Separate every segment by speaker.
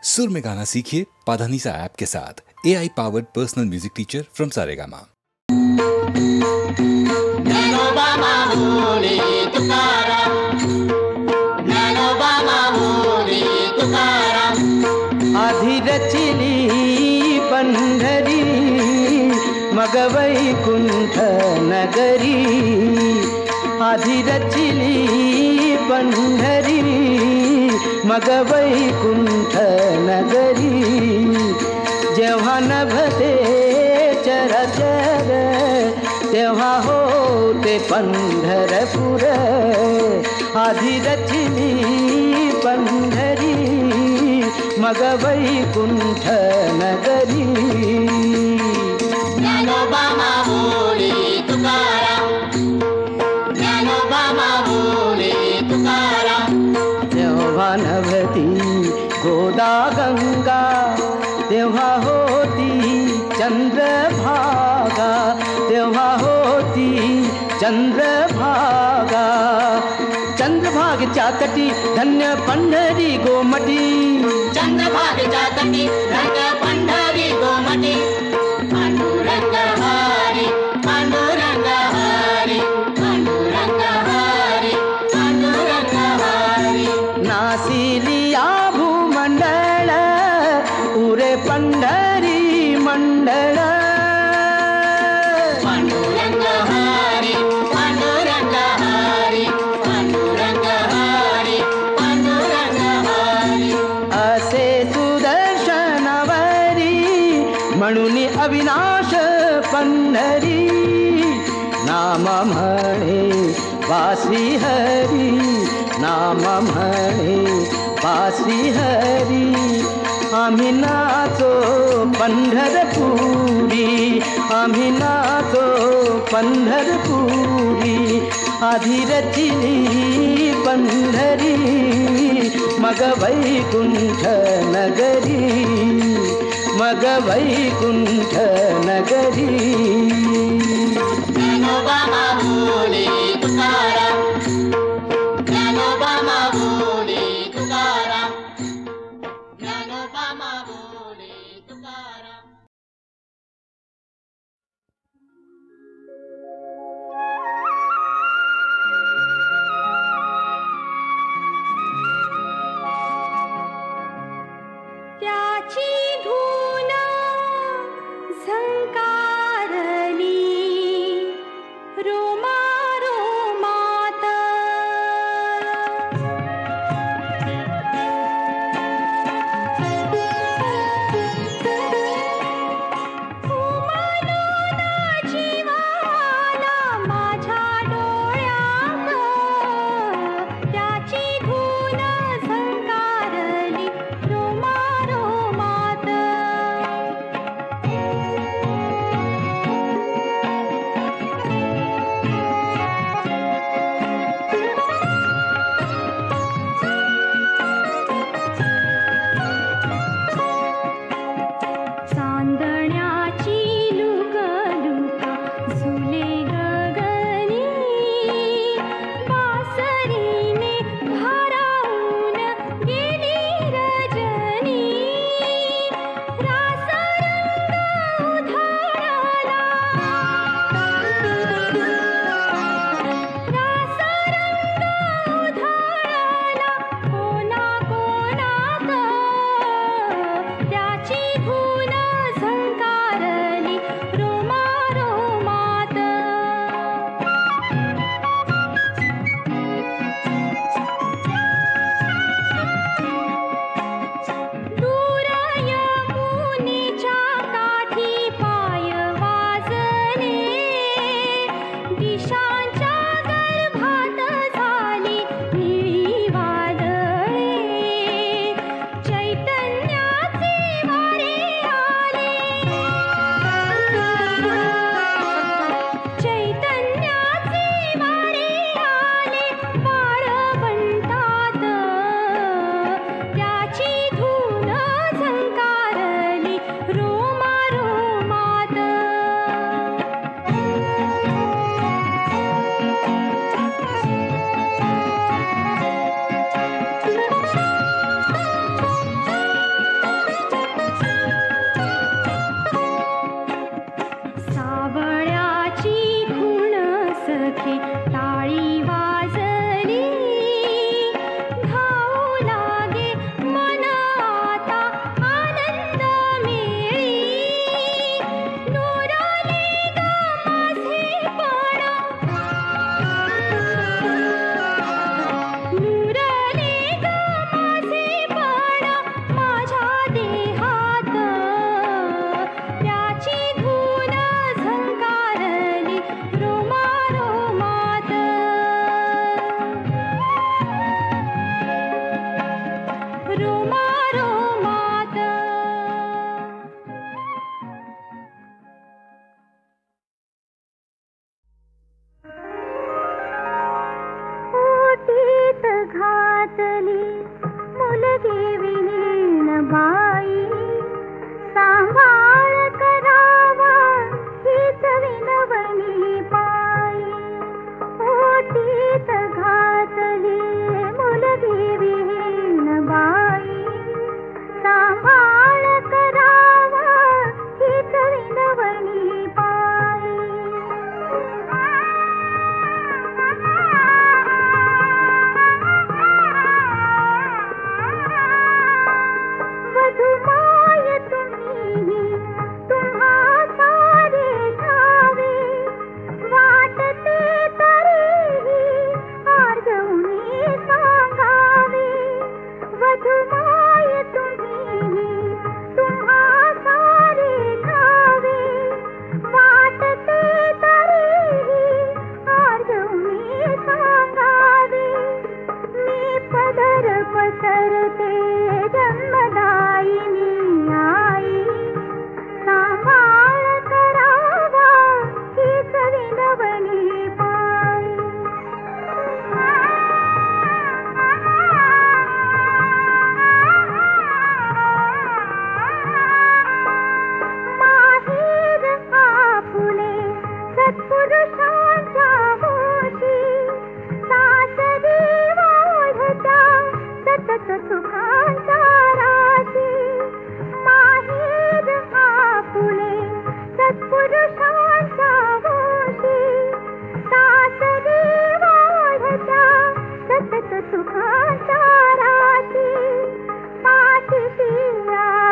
Speaker 1: सुर में गाना सीखिए पाधानीसा ऐप के साथ। AI powered personal music teacher from Saregama.
Speaker 2: आधी रचिली पंढरी मग वैकुंठ नगरी, आधी रचिली पंढरी मग वैकुंठ नगरी, जेव्हा नभते चराचर तेव्हा होते पंढरपूर, आधी रचिली पंढरी मग वैकुंठ नगरी।
Speaker 3: ज्ञानोबा माऊली तुकाराम, ज्ञानोबा माऊली तुकाराम।
Speaker 2: तेव्हा नभती गोदा गंगा तेव्हा होती चंद्रभागा, तेव्हा होती चंद्रभागा, चंद्रभागेच्या तटी धन्य पंढरी गोमटी,
Speaker 3: चंद्रभागेच्या तटी धन्य पंढरी गोमटी। पांडुरंग हरी, पांडुरंग हरी, पांडुरंग हरी, पांडुरंग हरी।
Speaker 2: नासिलिया भूमंडळ उरे पंढरी मंडळ,
Speaker 3: पांडुरंग हरी, पांडुरंग हरी, पांडुरंग हरी, पांडुरंग हरी।
Speaker 2: असे सुदर्शनवरी म्हणून अविनाश पंढरी, नाम म्हणे वासी हरी, नाम म्हणे वासी हरी। आम्ही नाचो पंढरपुरी, आम्ही नाचो पंढरपुरी, आधी रचिली पंढरी मग वैकुंठ नगरी, मग वैकुंठ नगरी।
Speaker 3: ज्ञानोबा माऊली तुकाराम, ज्ञानोबा माऊली तुकाराम, ज्ञानोबा माऊली तुकाराम।
Speaker 4: त्याची धून झंकारली रोमा रोमात, उमलून जीवाला माझ्या डोळ्यात, त्याची धून झंकारली रोमा रोमात।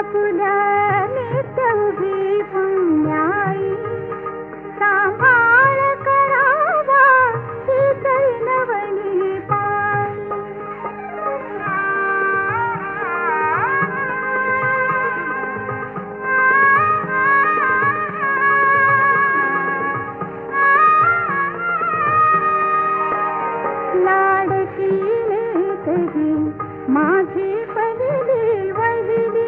Speaker 4: आपुल्या नित्य उभी पुण्याई सांभाळ करावा ही दैनवनी लाडकी लेकरी माझी पहिली वहिली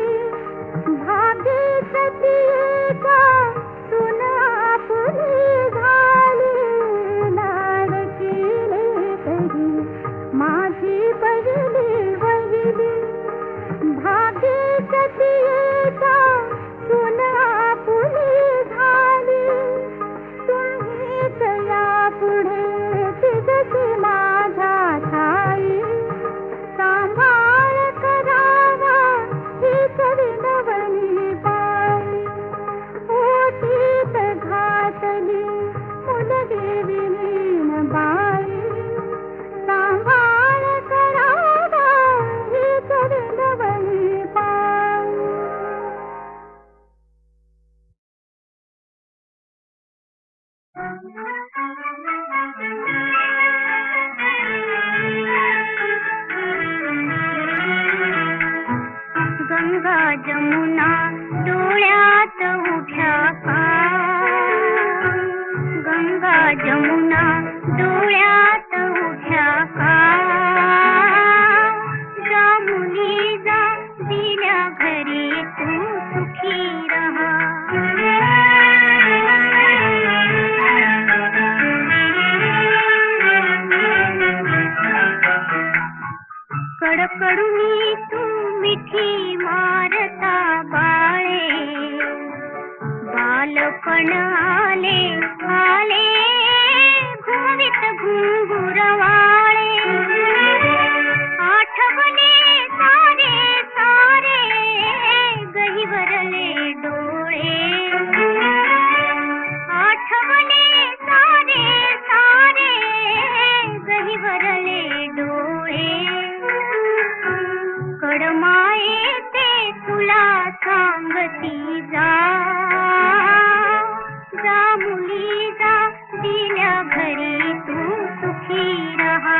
Speaker 4: भाग्य सतीचा सुन आपुली झाली लाडकी लेकरी माझी पहिली वहिली भाग्य सतीचा सुन आपुली झाली तुम्हीच यापुढे तिघची माझ्या ठाई सांभाळ करावा हीच विनवणी पायी ओटीत घातली मुलगी मीनबाई सांभाळ करावा हीच विनवणी पायी गंगा जमुना डोळ्यात उठ्या का गंगा जमुना डोळ्यात उठ्या का जा मुली जा दिल्या घरी तू सुखी रहा कडकडुनी तू मिठी मारता बाळे बालपण आले आले घुमवीत घुंगुरवाळे आठवले सारे सारे गहिवरले डोळे आठवले सारे सारे गहिवरले डोळे कडमाये ते तुला सांगती जा जा मुली जा दिल्या घरी तू सुखी रहा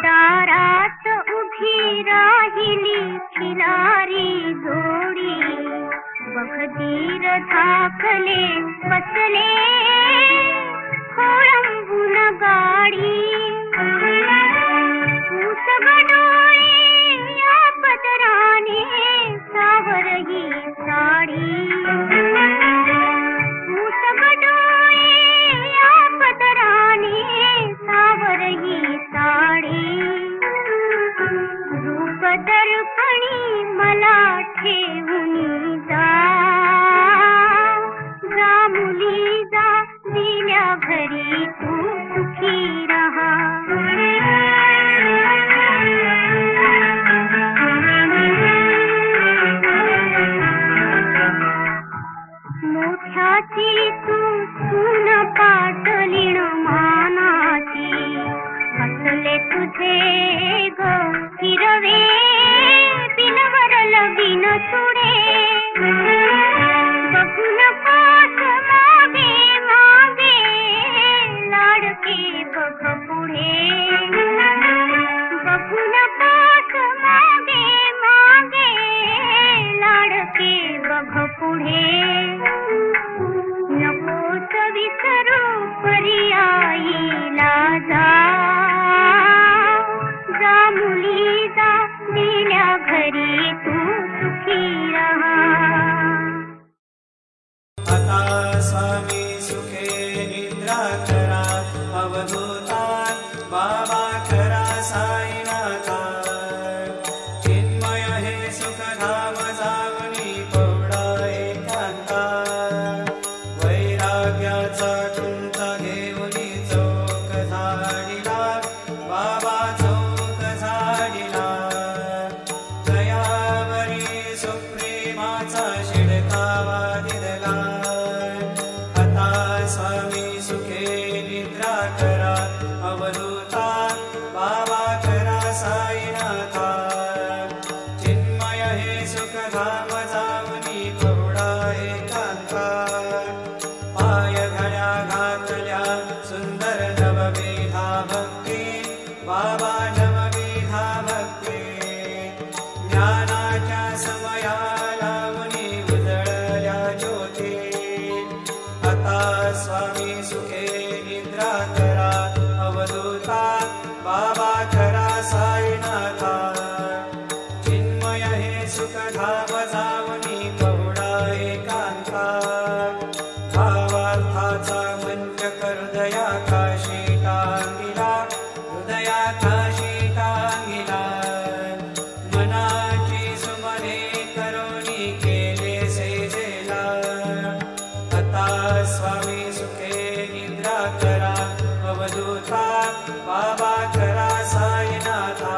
Speaker 4: दारात उभी राहिली खिलारी जोडी बघतीर धाकले बसले खोळंबून गाडी उसग डोळे या पदराने सावरही साडी उसग डोळे या पदराने सावरही साडी रूप दर्पणी मला ठेवून जा जा मुली जा दिल्या घरी तू सुखी रहा मोठ्याची तू सून पाटलीण मानाची हसले तुझे ग हिरवे बिनवर लगीन सुडे बघून पास मागे मागे लाडके बघ पुढे बघून पास मागे मागे लाडके बघ पुढे नकोस विसरू पर्यायीला जा जा मुली जा दिल्या घरी तू सुखी रहा
Speaker 5: आता स्वामी सुखे निद्रा करा अवधूता बाबा खरा साईनाथा चिन्मय हे सुखधाम जावनी पौडा एकांता वैराग्याचा तुंच घेऊनी चौक झाडिला बाबा चौक झाडिला दयावरी सुप्रेमाचा शिडकावा दिदला आता स्वामी सुखे निद्रा करा अवधूता बाबा करा साईनाथा चिन्मय हे सुखधाम जावनी कवडा एकांता पाय घड्या घातल्या सुंदर नवविधा भक्ती बाबा नवविधा भक्ती ज्ञानाच्या समयाला मुनी उजळल्या ज्योती आता स्वामी सुखे निद्रा करा अवधूता बाबा करा साईनाथा चिन्मय हे सुखधाम जावनी कवडा एकांता भावार्थाचा मंच हृदया काशी टांगिला हृदया काशी टांगिला मनाची सुमने करोनी केले सेजेला आता स्वामी सुखे निद्रा करा अवधूता बाबा करा साईनाथा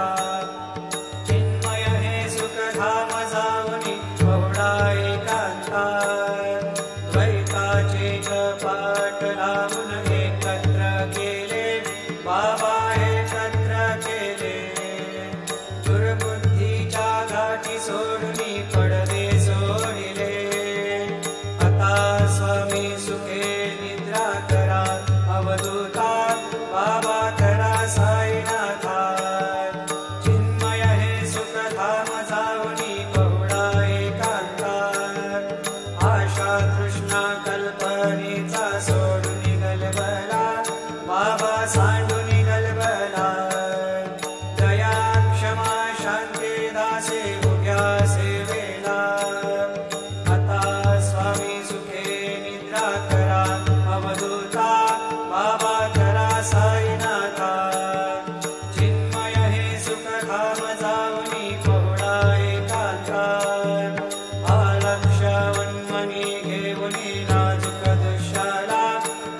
Speaker 5: चिन्मय हे सुखधाम जावनी कवडा एकांता द्वैताचे पाठ लावून एकत्र केले बाबा एकत्र केले दुर्बुद्धीच्या गाठी सोडून पडदे सोडिले आता स्वामी सुखे निद्रा करा अवधूता बाबा करा साईनाथा चिन्मय हे सुखधाम जावनी कवडा एकांता आशा तृष्णा कल्पनेचा सोडून गलबला बाबा सांडून गलबला दया क्षमा शांती दासे उभ्या सेवेला आता स्वामी सुखे निद्रा करा अवधूता बाबा करा साईनाथा चिन्मय हे सुखधाम जावनी कवडा एकांता आलक्ष्यवन्मनी घेऊनी नाजुक दुःशाला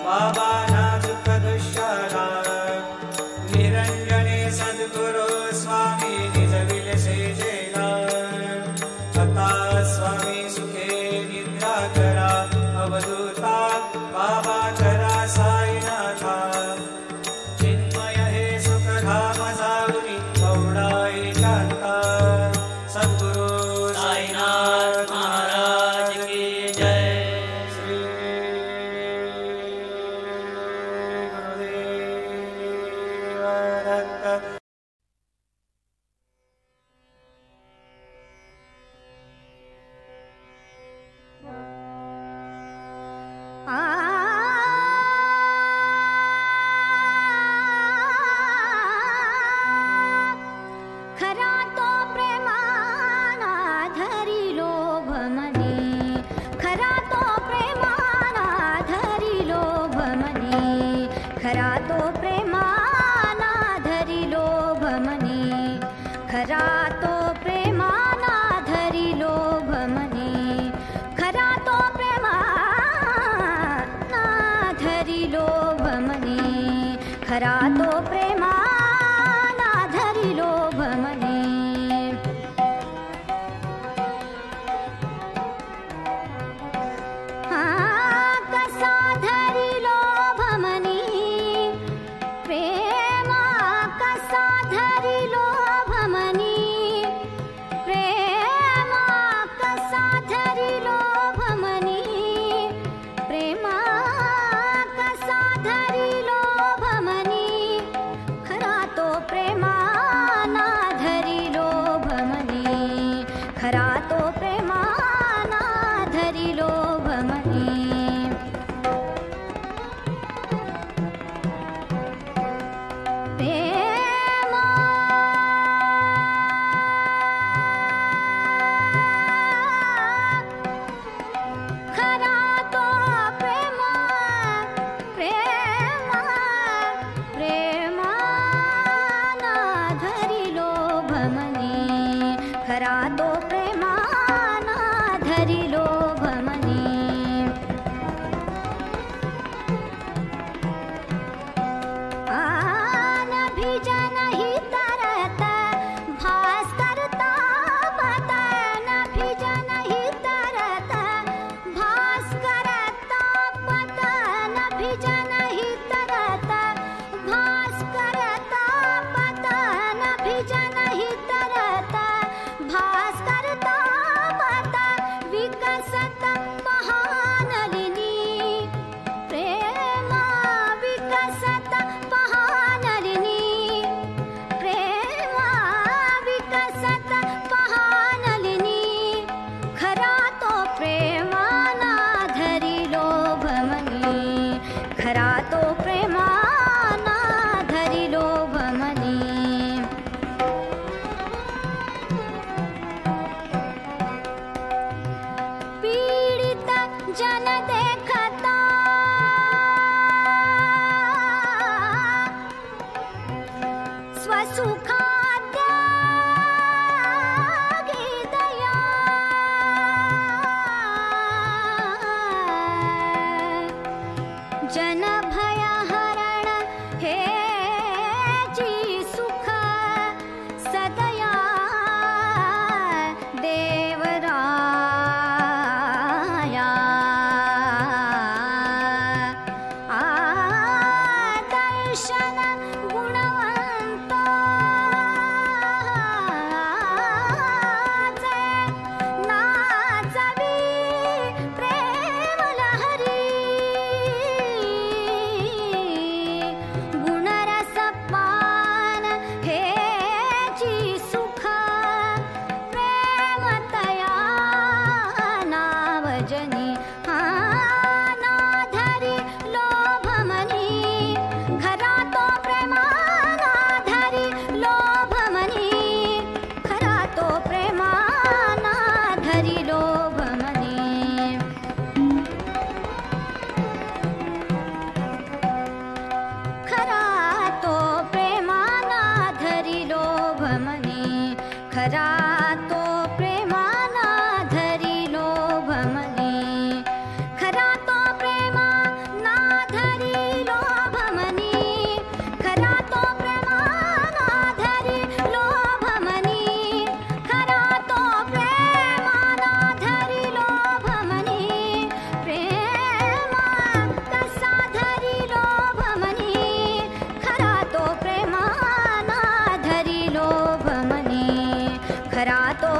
Speaker 5: बाबा नाजुक दुःशाला निरंजने सद्गुरु स्वामी निजविल सेजेला आता स्वामी सुखे निद्रा करा अवधूता बाबा करा साईनाथा चिन्मय हे सुखधाम जावनी कवडा एकांता सद्गुरु साईनाथ महाराज की जय श्री गुरुदेव दत्त
Speaker 4: खरा तो प्रेमाना धरी लोभ मने खरा तो प्रेमाना धरी लोभ मने खरा तो प्रेमाना धरी लोभ मने खरा तो प्रेमाना धरी लोभ मने खरा तो प्रेमाना धरी लोभ मने खरा तो प्रेमाना धरी लोभ मने कसा धरी लोभ मनी प्रेमा कसा धरी लोभ मनी प्रेमा कसा धरी लोभ मनी प्रेमा कसा धरी लोभ मनी खरा तो प्रेमा सुखाद्या गीतया जन भय हरण हे जी सुख सदया देवराया दर्शन गुणवंत नाचवी प्रेम लहरी गुणरस पान हे जी सुख प्रेमतया नावजनी नाधरी लोभमनी खरा तो प्रेमानाधरी लोभमनी खरा तो प्रेमानाधरी लोभमनी खरा तो प्रेमानाधरी लोभमनी खरा तो प्रेमानाधरी लोभमनी खरा तो प्रेमानाधरी लोभमनी खरा तो प्रेमानाधरी लोभमनी खरा तो प्रेमानाधरी लोभमनी प्रेमा तसाधरी लोभमनी खरा तो प्रेमानाधरी लोभमनी खरा तो